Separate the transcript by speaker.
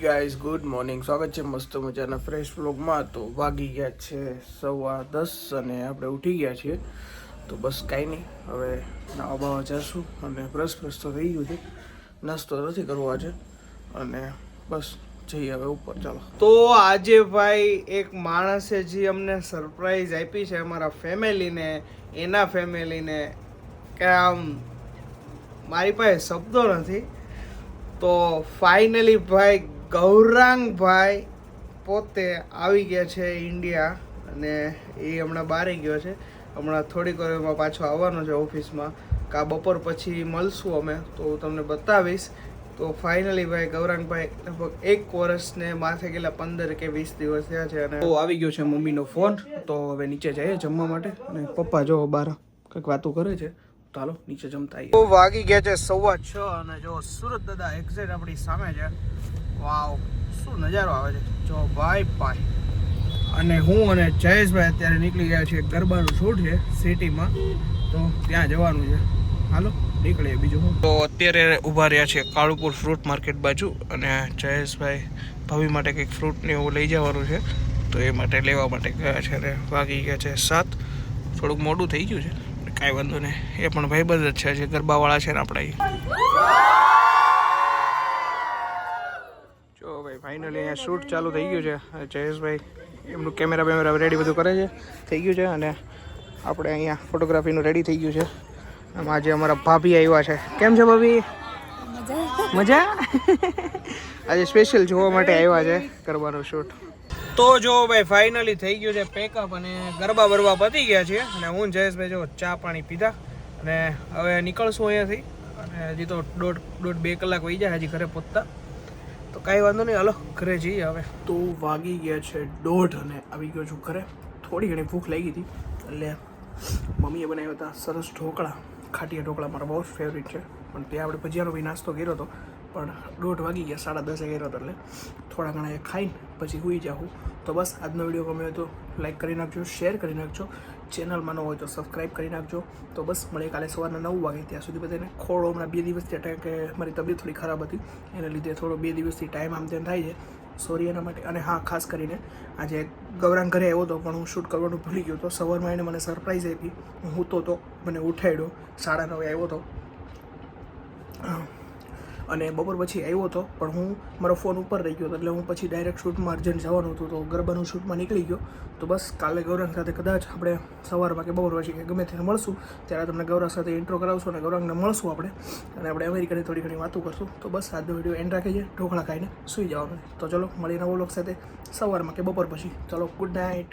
Speaker 1: Guys, good morning. સ્વાગત છે મસ્ત મજાના ફ્રેશ વ્લોગમાં. તો વાગી ગયા છે 10:15 અને આપણે ઉઠી ગયા છીએ. તો બસ કાંઈ નહીં, હવે નાવા બાવા જશું અને બ્રશ તો થઈ ગયું છે. નાસ્તો નથી કરવો આજે અને બસ જઈએ હવે ઉપર. ચાલો. તો આજે ભાઈ એક માણસે જે અમને સરપ્રાઈઝ આપી છે અમારા ફેમિલીને, એના ફેમિલીને, કે આમ મારી પાસે શબ્દો નથી. તો ફાઇનલી ભાઈ ગૌરાંગભાઈ પોતે આવી ગયા છે ઇન્ડિયા અને એ હમણાં બહાર ગયો છે. હમણાં થોડીક વારમાં પાછો આવવાનો છે ઓફિસમાં. કા બપોર પછી મળશું અમે, તો હું તમને બતાવીશ. તો ફાઇનલી ભાઈ ગૌરાંગભાઈ લગભગ 1 વર્ષને માથે ગયેલા 15 કે 20 દિવસ થયા છે અને તો આવી ગયો છે મમ્મીનો ફોન. તો હવે નીચે જઈએ જમવા માટે અને પપ્પા જો બહાર કંઈક વાતો કરે છે. ચાલો નીચે જમતા આવીએ. તો વાગી ગયા છે 6:15 અને જો સુરત દાદા એક્ઝેક્ટ આપણી સામે છે. વાવ, શું નજારો આવે છે જો ભાઈ ભાઈ. અને હું અને જયેશભાઈ અત્યારે નીકળી ગયા છે. ગરબાનું શૂટ છે સિટીમાં, તો ત્યાં જવાનું છે. હાલો નીકળીએ. બીજું હું તો અત્યારે ઊભા રહ્યા છે કાળુપુર ફ્રૂટ માર્કેટ બાજુ અને જયેશભાઈ ભાભી માટે કંઈક ફ્રૂટ ને એવું લઈ જવાનું છે, તો એ માટે લેવા માટે ગયા છે. અને વાગી ગયા છે 7. થોડુંક મોડું થઈ ગયું છે, કાંઈ વાંધો નહીં. એ પણ ભાઈબંધ જ છે જે ગરબાવાળા છે ને આપણા. જો ભાઈ ફાઇનલી અહીંયા શૂટ ચાલુ થઈ ગયું છે. જયેશભાઈ એમનું કેમેરા રેડી બધું કરે છે, થઈ ગયું છે. અને આપણે અહીંયા ફોટોગ્રાફીનું રેડી થઈ ગયું છે. આમાં આજે અમારા ભાભી આવ્યા છે. કેમ છે ભાભી? મજા. આજે સ્પેશિયલ જોવા માટે આવ્યા છે ગરબાનું શૂટ. તો જો ભાઈ ફાઇનલી થઈ ગયું છે પેકઅપ અને ગરબા બરબા પતી ગયા છે. અને હું જયેશભાઈ જો ચા પાણી પીધા અને હવે નીકળશું અહીંયાથી. અને હજી તો દોઢ 2 કલાક વહી જાય હજી ઘરે પહોંચતા. તો કાંઈ વાંધો નહીં, હાલો ઘરે જઈએ હવે. તો વાગી ગયા છે 1:30 અને આવી ગયો છું ઘરે. થોડી ઘણી ભૂખ લાગી હતી એટલે મમ્મીએ બનાવ્યા હતા સરસ ઢોકળા. ખાટીયા ઢોકળા મારા બહુ જ ફેવરિટ છે, પણ ત્યાં આપણે ભજીયાનો બી નાસ્તો કર્યો હતો. પણ 1:30 વાગી ગયા, 10:30 કર્યો હતો એટલે થોડા ઘણા એ ખાઈને પછી સૂઈ જાઉં. તો બસ આજનો વિડીયો ગમે તો લાઈક કરી નાખજો, શેર કરી નાખજો, ચેનલમાં ન હોય તો સબસ્ક્રાઈબ કરી નાખજો. તો બસ મળીએ કાલે સવારના 9 વાગે. ત્યાં સુધી બધાને ખોળો હમણાં 2 દિવસથી અટાય કે મારી તબિયત થોડી ખરાબ હતી, એને લીધે થોડો 2 દિવસથી ટાઈમ આમ તેમ થાય છે. સોરી એના માટે. અને હા, ખાસ કરીને આજે ગૌરાંગ ઘરે આવ્યો હતો પણ હું શૂટ કરવાનું ભૂલી ગયો હતો. સવારમાં એને મને સરપ્રાઈઝ આપી. હું સૂતો હતો, મને ઉઠાડ્યો, 9:30 આવ્યો હતો અને બપોર પછી આવ્યો હતો. પણ હું મારો ફોન ઉપર રહી ગયો હતો એટલે હું પછી ડાયરેક્ટ શૂટમાં અર્જન્ટ જવાનું હતું, તો ગરબાનું શૂટમાં નીકળી ગયો. તો બસ કાલે ગૌરાંગ સાથે કદાચ આપણે સવારમાં કે બપોર પછી કે ગમે ત્યારે મળશું, ત્યારે તમને ગૌરાંગ સાથે ઇન્ટ્રો કરાવશું અને ગૌરાંગને મળશું આપણે, અને આપણે અમેરિકાની થોડી ઘણી વાતો કરશું. તો બસ આજનો વિડીયો એન્ડ રાખી છે. ઢોકળા ખાઈને સૂઈ જવાનું. તો ચલો મળીએ નવો વ્લોગ સાથે સવારમાં કે બપોર પછી. ચલો, ગુડ નાઇટ.